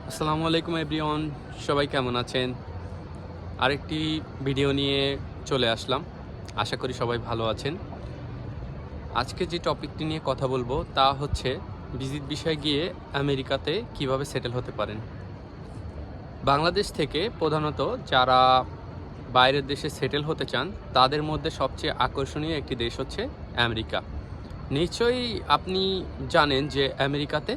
আসসালামু আলাইকুম এভরিওয়ান, সবাই কেমন আছেন? আরেকটি ভিডিও নিয়ে চলে আসলাম। আশা করি সবাই ভালো আছেন। আজকে যে টপিকটি নিয়ে কথা বলবো তা হচ্ছে ভিজিট ভিসায় গিয়ে আমেরিকাতে কিভাবে সেটেল হতে পারেন। বাংলাদেশ থেকে প্রধানত যারা বাইরের দেশে সেটেল হতে চান তাদের মধ্যে সবচেয়ে আকর্ষণীয় একটি দেশ হচ্ছে আমেরিকা। নিশ্চয়ই আপনি জানেন যে আমেরিকাতে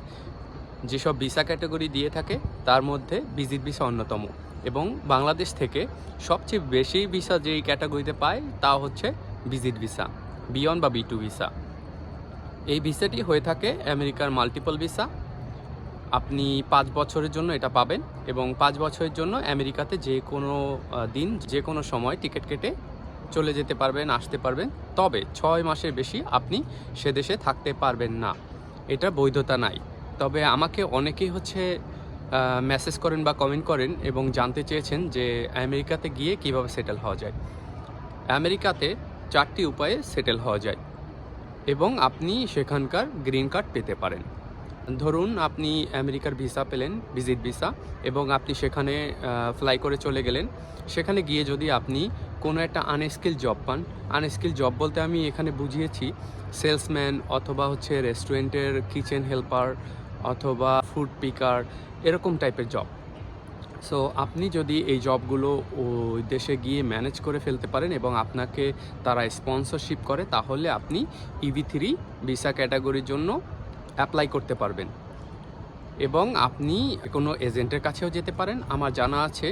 যেসব ভিসা ক্যাটাগরি দিয়ে থাকে তার মধ্যে ভিজিট ভিসা অন্যতম, এবং বাংলাদেশ থেকে সবচেয়ে বেশি ভিসা যেই ক্যাটাগরিতে পায় তা হচ্ছে ভিজিট ভিসা, B1 বা B2 ভিসা। এই ভিসাটি হয়ে থাকে আমেরিকার মাল্টিপল ভিসা। আপনি 5 বছরের জন্য এটা পাবেন এবং 5 বছরের জন্য আমেরিকাতে যে কোনো দিন যে কোনো সময় টিকিট কেটে চলে যেতে পারবেন, আসতে পারবেন। তবে 6 মাসের বেশি আপনি সে দেশে থাকতে পারবেন না, এটা বৈধতা নাই। তবে আমাকে অনেকেই মেসেজ করেন বা কমেন্ট করেন এবং জানতে চেয়েছেন যে আমেরিকাতে গিয়ে কিভাবে সেটেল হওয়া যায়। আমেরিকাতে 4টি উপায়ে সেটেল হওয়া যায় এবং আপনি সেখানকার গ্রিন কার্ড পেতে পারেন। ধরুন আপনি আমেরিকার ভিসা পেলেন, ভিজিট ভিসা, এবং আপনি সেখানে ফ্লাই করে চলে গেলেন। সেখানে গিয়ে যদি আপনি কোনো একটা আনস্কিল জব পান, আনস্কিল জব বলতে আমি এখানে বুঝিয়েছি সেলসম্যান অথবা রেস্টুরেন্টের কিচেন হেল্পার অথবা ফুড পিকার, এরকম টাইপের জব। সো আপনি যদি এই জবগুলো ওই দেশে গিয়ে ম্যানেজ করে ফেলতে পারেন এবং আপনাকে তারা স্পন্সরশিপ করে, তাহলে আপনি EB3 ভিসা ক্যাটাগরির জন্য অ্যাপ্লাই করতে পারবেন এবং আপনি কোনো এজেন্টের কাছেও যেতে পারেন। আমার জানা আছে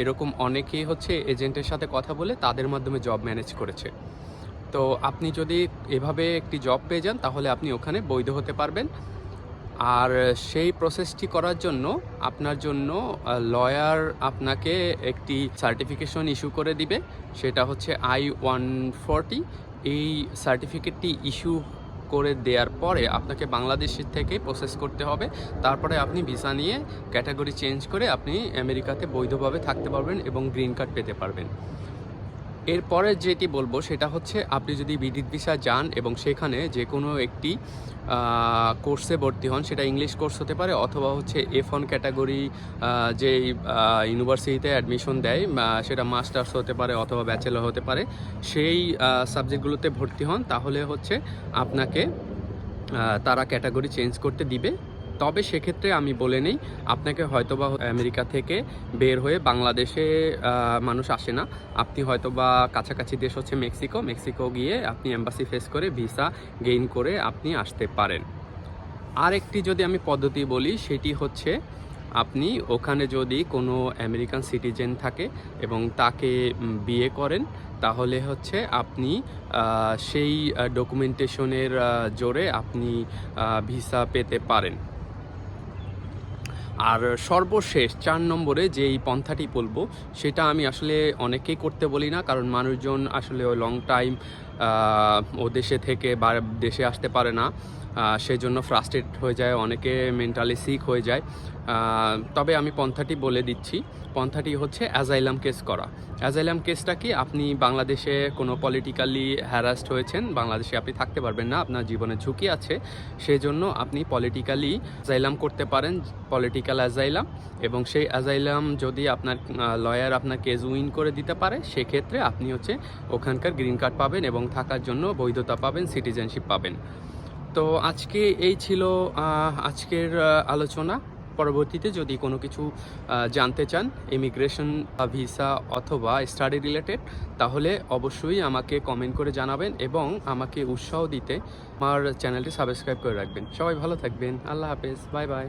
এরকম অনেকেই এজেন্টের সাথে কথা বলে তাদের মাধ্যমে জব ম্যানেজ করেছে। তো আপনি যদি এভাবে একটি জব পেয়ে যান তাহলে আপনি ওখানে বৈধ হতে পারবেন। আর সেই প্রসেসটি করার জন্য আপনার জন্য লয়ার আপনাকে একটি সার্টিফিকেশন ইস্যু করে দিবে, সেটা হচ্ছে I-140। এই সার্টিফিকেটটি ইস্যু করে দেওয়ার পরে আপনাকে বাংলাদেশের থেকে প্রসেস করতে হবে। তারপরে আপনি ভিসা নিয়ে ক্যাটাগরি চেঞ্জ করে আপনি আমেরিকাতে বৈধভাবে থাকতে পারবেন এবং গ্রিন কার্ড পেতে পারবেন। এরপরে যেটি বলবো সেটা হচ্ছে আপনি যদি ভিজিট ভিসা যান এবং সেখানে যে কোনো একটি কোর্সে ভর্তি হন, সেটা ইংলিশ কোর্স হতে পারে অথবা F1 ক্যাটাগরি যেই ইউনিভার্সিটিতে অ্যাডমিশন দেয়, সেটা মাস্টার্স হতে পারে অথবা ব্যাচেলর হতে পারে, সেই সাবজেক্টগুলোতে ভর্তি হন, তাহলে আপনাকে তারা ক্যাটাগরি চেঞ্জ করতে দিবে। তবে সেক্ষেত্রে আমি বলে নেই, আপনাকে হয়তোবা আমেরিকা থেকে বের হয়ে বাংলাদেশে মানুষ আসে না, আপনি হয়তোবা কাছাকাছি দেশ মেক্সিকো গিয়ে আপনি এম্বাসি ফেস করে ভিসা গেইন করে আপনি আসতে পারেন। আরেকটি যদি আমি পদ্ধতি বলি, সেটি হচ্ছে আপনি ওখানে যদি কোনো আমেরিকান সিটিজেন থাকে এবং তাকে বিয়ে করেন, তাহলে আপনি সেই ডকুমেন্টেশনের জোরে আপনি ভিসা পেতে পারেন। আর সর্বশেষ 4 নম্বরে যেই পন্থাটি বলবো সেটা আমি আসলে অনেকেই করতে বলি না, কারণ মানুষজন আসলে লং টাইম ও দেশে থেকে দেশে আসতে পারে না, সেজন্য ফ্রাস্ট্রেট হয়ে যায়, অনেকে মেন্টালি সিক হয়ে যায়। তবে আমি পন্থাটি বলে দিচ্ছি। পন্থাটি হচ্ছে অ্যাজাইলাম কেস করা। অ্যাজাইলাম কেসটা কি, আপনি বাংলাদেশে কোনো পলিটিক্যালি হ্যারাসড হয়েছেন, বাংলাদেশে আপনি থাকতে পারবেন না, আপনার জীবনের ঝুঁকি আছে, সেজন্য আপনি পলিটিক্যালি অ্যাজাইলাম করতে পারেন, পলিটিক্যাল অ্যাজাইলাম। এবং সেই অ্যাজাইলাম যদি আপনার লয়ার আপনার কেস উইন করে দিতে পারে, সেক্ষেত্রে আপনি ওখানকার গ্রিন কার্ড পাবেন এবং থাকার জন্য বৈধতা পাবেন, সিটিজেনশিপ পাবেন। তো আজকে এই ছিল আজকের আলোচনা। পরবর্তীতে যদি কোনো কিছু জানতে চান ইমিগ্রেশন, ভিসা অথবা স্টাডি রিলেটেড, তাহলে অবশ্যই আমাকে কমেন্ট করে জানাবেন এবং আমাকে উৎসাহ দিতে আমার চ্যানেলটি সাবস্ক্রাইব করে রাখবেন। সবাই ভালো থাকবেন। আল্লাহ হাফেজ, বাই বাই।